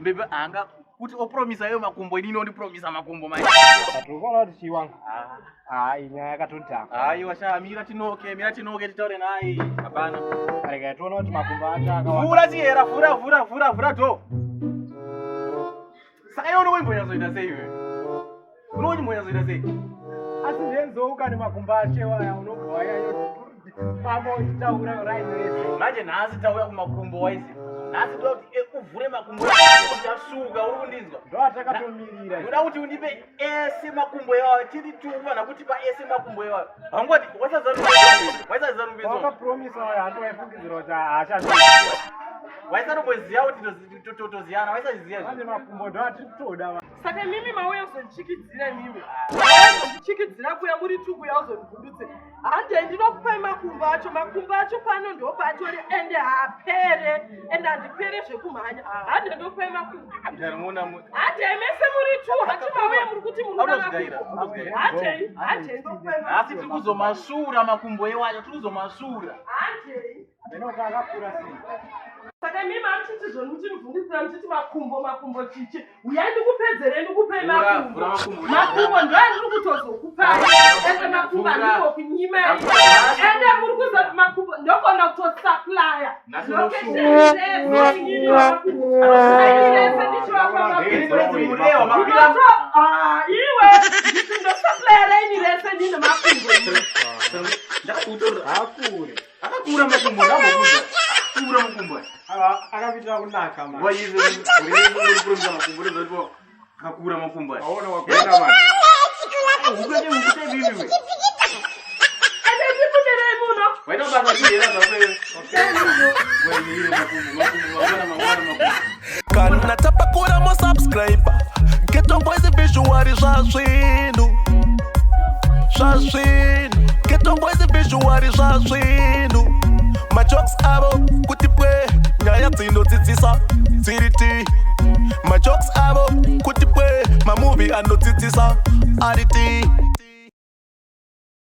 Bebe anga kuti opromisa yo makumbo inini ondipromisa makumbo mai. Atukona kuti chiwanga. Inyaya yakatodhaka. Washa mira tinoke titaure naye. Hapana. Areka tona kuti makumbo acho akawanda. Vura chihera, vura to. Saka iwe unoimboyazoita sei iwe? Unoimboyazoita sei? Asi ndenzouka nemakumbo acho aya unobva yayo. Pamo itaura rainese. Manje nhasi tauya kumakumbo waisi. Nhasi toti ekuvhure makumbo yasuka uri kundinzwa. Ndoatakatomira. Ndoda kuti undipe ese makumbo yawo tiri tuvana kuti pa ese makumbo yawo. Hangoti wasazarumbidzwa. Wakapromisa waya handowaifungidzira kuti haachazvi. Waisanomboziva kuti totoziyana waisaziva. Manje makumbo ndoatitoda. Saka mimi mauya uzondichikidzira mimi. Uzondichikidzira kuya muri tukuya uzondivhundutse. Hande ndinokupai makumbo acho pano ndopatori ende haapere ende handipere zvekumhanya. Hande ndokupai makumbo. Hande mese muri tu hati mauya muri kuti munoda makumbo. Hande ndokupai makumbo. Asi tiri kuzomasura makumbo ewacho tiri kuzomasura. Hande. Ndinoka akakura sei. Saka mimi amchiti zvoni kuti muvhunditsira muchiti makumbo chichi. Uyai ndikupedzere ndikupai makumbo. Makumbo ndo andiri kutozokupai. Ende makumbo andiko kunyima. Ende muri kuzoti makumbo ndokona kutosaplaya. Iwe ndichindosaplaya ini rese ndine makumbo. Akakura makumbo ndambokuza. Kura makumbo. Akapitira kunaka man. Waize uri makumbo ndozo kakura makumbo. Aona wakwenda man. Ukade ukute bibi we. Ende ndikudere muno. Waita basa kiyera zawe. Wewe makumbo. Kana tapa kura mo subscribe. Get on voice visual zwaswinu. Get on voice visual zwaswinu. Majokes abo kuti pwe nyaya dzinodzidzisa dziriti. Majokes abo kuti pwe mamovie anodzidzisa ariti.